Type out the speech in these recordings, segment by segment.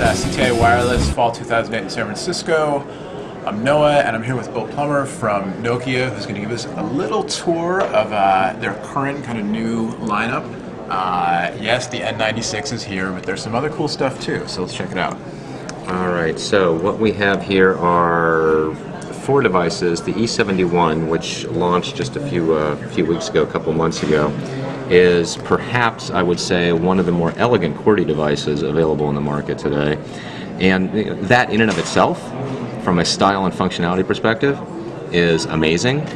at CTI Wireless Fall 2008 in San Francisco. I'm Noah, and I'm here with Bill Plummer from Nokia, who's going to give us a little tour of their current kind of new lineup. Yes, the N96 is here, but there's some other cool stuff too, so let's check it out. All right, so what we have here are 4 devices. The E71, which launched just a few weeks ago, a couple months ago, is perhaps, I would say, one of the more elegant QWERTY devices available in the market today. And that in and of itself, from a style and functionality perspective, is amazing.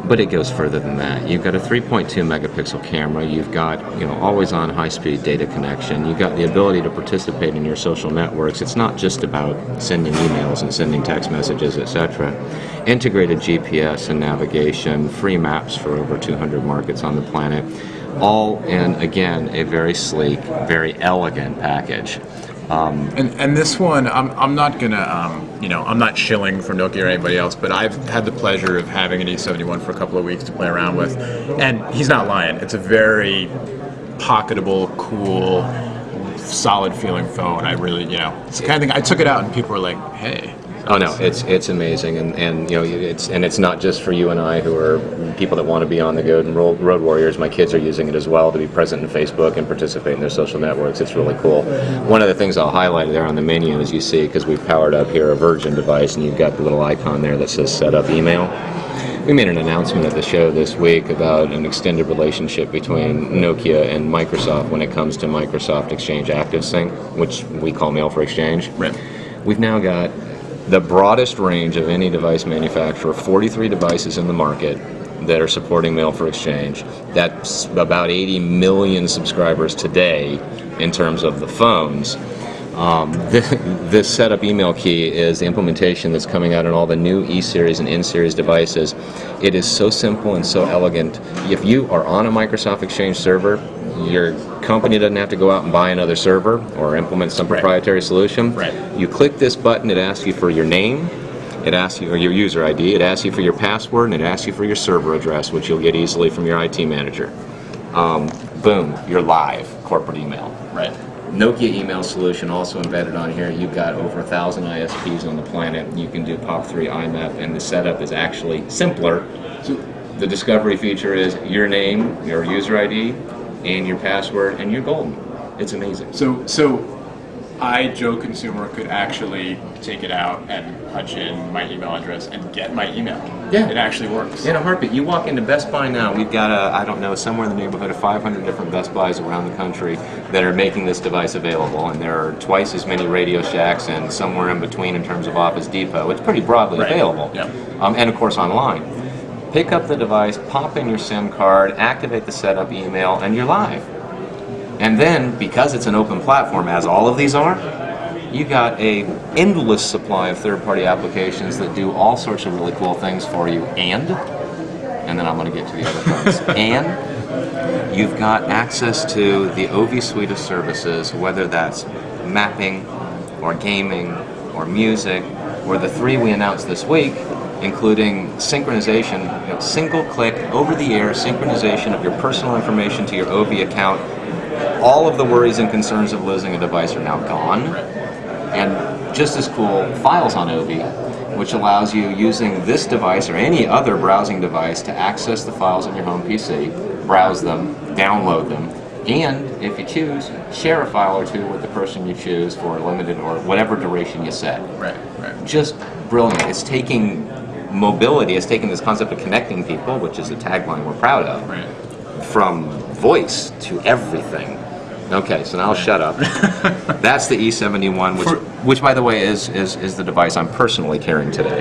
But it goes further than that. You've got a 3.2 megapixel camera. You've got, always-on high-speed data connection. You've got the ability to participate in your social networks. It's not just about sending emails and sending text messages, etc. Integrated GPS and navigation, free maps for over 200 markets on the planet. All in, again, a very sleek, very elegant package. And this one, I'm not gonna, I'm not shilling for Nokia or anybody else, but I've had the pleasure of having an E71 for a couple of weeks to play around with, and he's not lying. It's a very pocketable, cool, solid feeling phone. I really, it's the kind of thing. I took it out and people were like, "Hey." Oh no, it's amazing, and it's not just for you and I who are people that want to be on the go and road warriors. My kids are using it as well to be present in Facebook and participate in their social networks. It's really cool. One of the things I'll highlight there on the menu, as you see, because we've powered up here a Virgin device, and you've got the little icon there that says Set Up Email. We made an announcement at the show this week about an extended relationship between Nokia and Microsoft when it comes to Microsoft Exchange ActiveSync, which we call Mail for Exchange. Right. We've now got the broadest range of any device manufacturer, 43 devices in the market that are supporting Mail for Exchange. That's about 80 million subscribers today in terms of the phones. This setup email key is the implementation that's coming out in all the new E-Series and N-Series devices. It is so simple and so elegant. If you are on a Microsoft Exchange server, your company doesn't have to go out and buy another server or implement some proprietary solution. Right. You click this button, it asks you for your name, it asks you, or your user ID, it asks you for your password, and it asks you for your server address, which you'll get easily from your IT manager. Boom, you're live, corporate email. Right. Nokia email solution also embedded on here. You've got over 1,000 ISPs on the planet. You can do POP3 IMAP, and the setup is actually simpler. So the discovery feature is your name, your user ID, and your password, and you're golden. It's amazing. So I, Joe Consumer, could actually take it out and punch in my email address and get my email. Yeah. It actually works. In a heartbeat. You walk into Best Buy now, we've got, somewhere in the neighborhood of 500 different Best Buys around the country that are making this device available, and there are twice as many Radio Shacks and somewhere in between in terms of Office Depot. It's pretty broadly available. Yeah. And of course online. Pick up the device, pop in your SIM card, activate the setup email, and you're live. And then, because it's an open platform, as all of these are, you got a endless supply of third-party applications that do all sorts of really cool things for you. And then I'm going to get to the other things. And you've got access to the OV suite of services, whether that's mapping, or gaming, or music, or the 3 we announced this week, including synchronization, single-click, over-the-air synchronization of your personal information to your OV account. All of the worries and concerns of losing a device are now gone. And just as cool, files on OV, which allows you, using this device or any other browsing device, to access the files on your home PC, browse them, download them, and, if you choose, share a file or two with the person you choose for a limited or whatever duration you set. Right. Just brilliant. It's taking mobility, it's taking this concept of connecting people, which is a tagline we're proud of, from voice to everything. Okay, so now I'll shut up. That's the E71, which by the way, is the device I'm personally carrying today.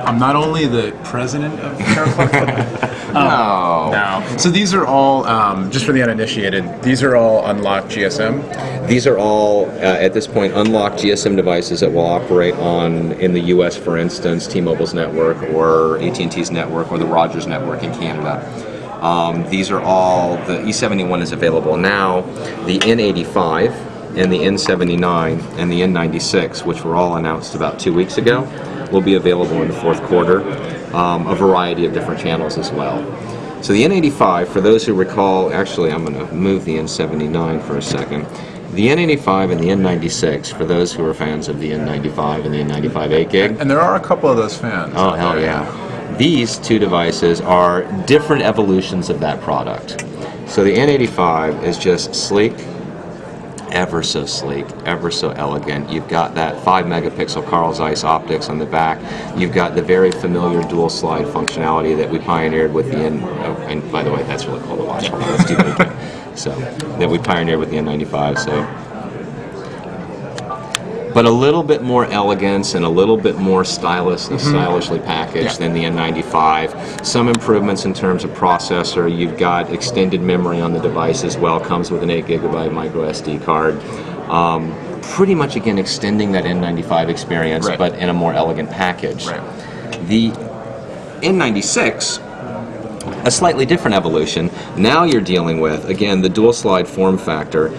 I'm not only the president of Teraflex. No. So these are all, just for the uninitiated, these are all unlocked GSM? These are all, at this point, unlocked GSM devices that will operate on, in the US, for instance, T-Mobile's network, or AT&T's network, or the Rogers network in Canada. These are all, the E71 is available now. The N85 and the N79 and the N96, which were all announced about 2 weeks ago, will be available in the fourth quarter. A variety of different channels as well. So the N85, for those who recall, actually I'm going to move the N79 for a second. The N85 and the N96, for those who are fans of the N95 and the N95 8 gig. And there are a couple of those fans. Oh, hell yeah. These two devices are different evolutions of that product. So the N85 is just sleek, ever so sleek, ever so elegant. You've got that 5 megapixel Carl Zeiss optics on the back. You've got the very familiar dual slide functionality that we pioneered with the and by the way, that's really cool to watch. Let's do that again. So that we pioneered with the N95. So, but a little bit more elegance and a little bit more stylishly packaged than the N95. Some improvements in terms of processor. You've got extended memory on the device as well. Comes with an 8 gigabyte micro SD card. Pretty much again extending that N95 experience, but in a more elegant package. The N96. A slightly different evolution. Now you're dealing with, again, the dual slide form factor,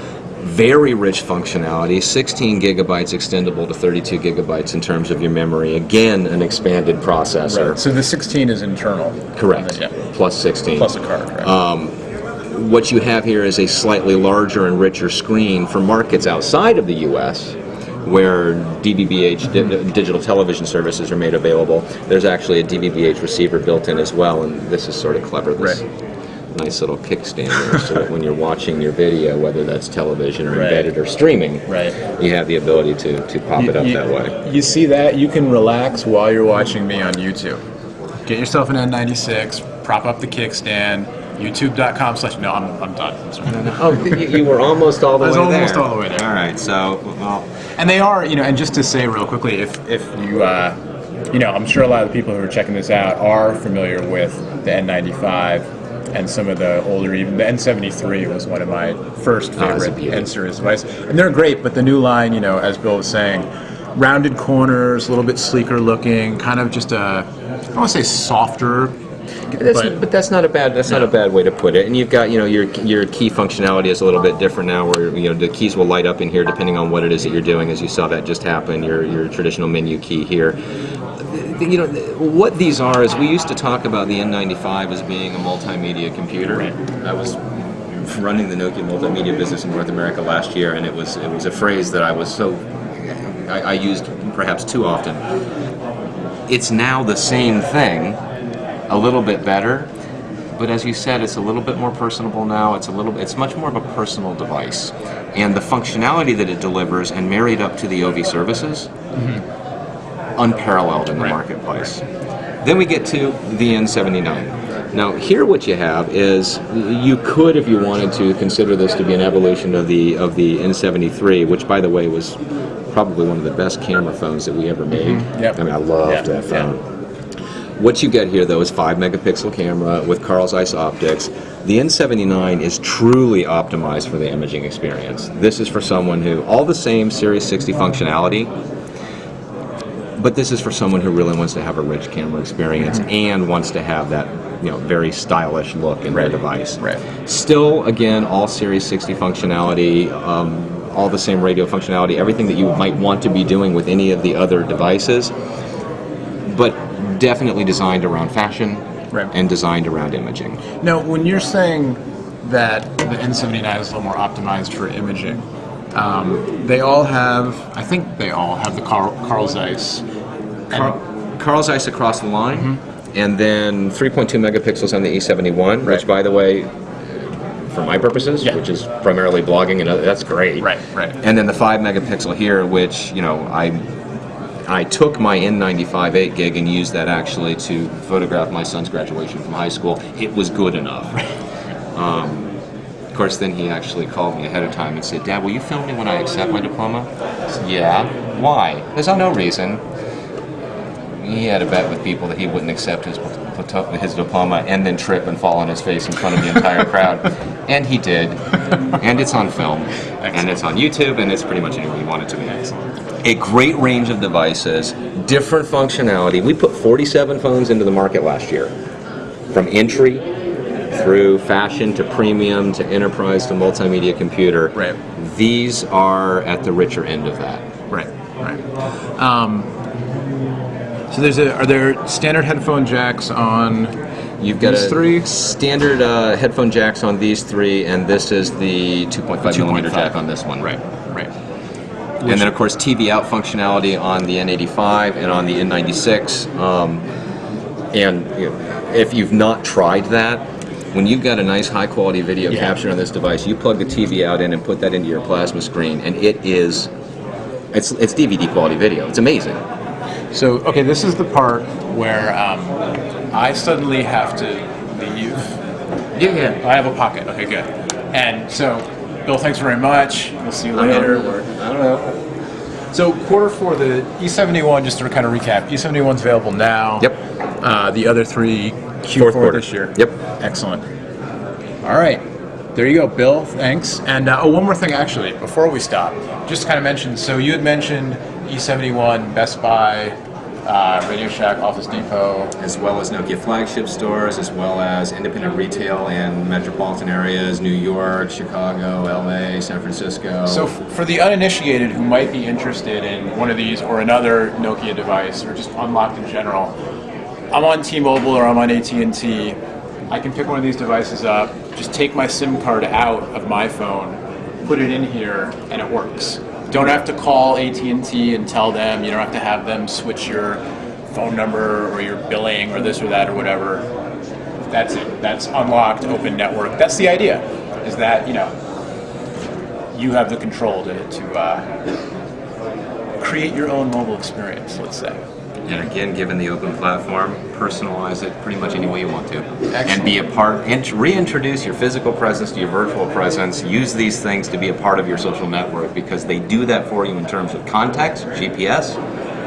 very rich functionality, 16 gigabytes extendable to 32 gigabytes in terms of your memory. Again, an expanded processor. So the 16 is internal. Correct. Plus 16. Plus a card. What you have here is a slightly larger and richer screen for markets outside of the U.S., where DVB-H digital television services are made available. There's actually a DVB-H receiver built in as well, and this is sort of clever. This nice little kickstand there, so that when you're watching your video, whether that's television or embedded or streaming, you have the ability to pop it up that way. You see that? You can relax while you're watching me on YouTube. Get yourself an N96, prop up the kickstand, youtube.com/. No, I'm done. I'm sorry. Oh, you were almost all the way there. I was almost all the way there. All right, so, well. And they are, and just to say real quickly, if you, I'm sure a lot of the people who are checking this out are familiar with the N95 and some of the older, even the N73 was one of my first favorite N-series devices. And they're great, but the new line, as Bill was saying, rounded corners, a little bit sleeker looking, kind of just I don't want to say softer. But that's not a bad not a bad way to put it. And you've got your key functionality is a little bit different now, where the keys will light up in here depending on what it is that you're doing. As you saw that just happen, your traditional menu key here. What these are is we used to talk about the N95 as being a multimedia computer. I was running the Nokia multimedia business in North America last year, and it was a phrase that I used perhaps too often. It's now the same thing. A little bit better, but as you said, it's a little bit more personable now. It's much more of a personal device, and the functionality that it delivers, and married up to the OV services, unparalleled in the marketplace. Then we get to the N79. Now, here what you have is you could, if you wanted to, consider this to be an evolution of the N73, which, by the way, was probably one of the best camera phones that we ever made. I mean, I loved that phone. What you get here, though, is 5 megapixel camera with Carl Zeiss optics. The N79 is truly optimized for the imaging experience. This is for someone who, all the same Series 60 functionality, but this is for someone who really wants to have a rich camera experience and wants to have that very stylish look in their device. Still, again, all Series 60 functionality, all the same radio functionality, everything that you might want to be doing with any of the other devices, but definitely designed around fashion and designed around imaging. Now, when you're saying that the N79 is a little more optimized for imaging, I think they all have the Carl Zeiss. Carl Zeiss across the line, and then 3.2 megapixels on the E71, which, by the way, for my purposes, which is primarily blogging, and that's great. And then the 5 megapixel here, which, I took my N95 8 gig and used that actually to photograph my son's graduation from high school. It was good enough. Of course, then he actually called me ahead of time and said, "Dad, will you film me when I accept my diploma?" I said, "Yeah." "Why?" "There's no reason." He had a bet with people that he wouldn't accept his diploma and then trip and fall on his face in front of the entire crowd. And he did. And it's on film. And it's on YouTube, and it's pretty much anywhere you want it to be. A great range of devices, different functionality. We put 47 phones into the market last year, from entry through fashion to premium to enterprise to multimedia computer. These are at the richer end of that. So are there standard headphone jacks on You've got These three? standard headphone jacks on these three, and this is the 2.5 millimeter jack on this one. Right. And then, of course, TV out functionality on the N85 and on the N96. And if you've not tried that, when you've got a nice high-quality video captured on this device, you plug the TV out in and put that into your plasma screen, and it's DVD quality video. It's amazing. So, okay, this is the part where I suddenly have to leave. Yeah. I have a pocket. Okay, good. And so, Bill, thanks very much. We'll see you later. I don't know. So, Q4, the E71, just to kind of recap, E71's available now. Yep. The other three, Q4 Fourth quarter this year. Yep. Excellent. All right. There you go, Bill. Thanks. And one more thing, actually, before we stop, just to kind of mention, so you had mentioned E71, Best Buy, Radio Shack, Office Depot. As well as Nokia flagship stores, as well as independent retail in metropolitan areas, New York, Chicago, LA, San Francisco. So for the uninitiated who might be interested in one of these or another Nokia device or just unlocked in general, I'm on T-Mobile or I'm on AT&T. I can pick one of these devices up, just take my SIM card out of my phone, put it in here, and it works. Don't have to call AT&T and tell them. You don't have to have them switch your phone number or your billing or this or that or whatever. That's it. That's unlocked, open network. That's the idea, is that, you have the control to create your own mobile experience, let's say. And again, given the open platform, personalize it pretty much any way you want to. Excellent. And be a part, reintroduce your physical presence to your virtual presence. Use these things to be a part of your social network because they do that for you in terms of context, GPS,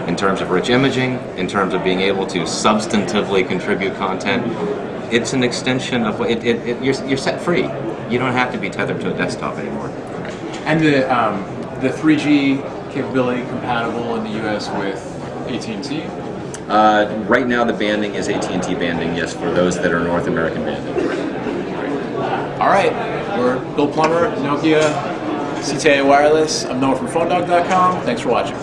in terms of rich imaging, in terms of being able to substantively contribute content. It's an extension of you're set free. You don't have to be tethered to a desktop anymore. And the 3G capability compatible in the US with AT&T? Right now the banding is AT&T banding, yes, for those that are North American banding. All right, we're Bill Plummer, Nokia, CTA Wireless. I'm Noah from PhoneDog.com. Thanks for watching.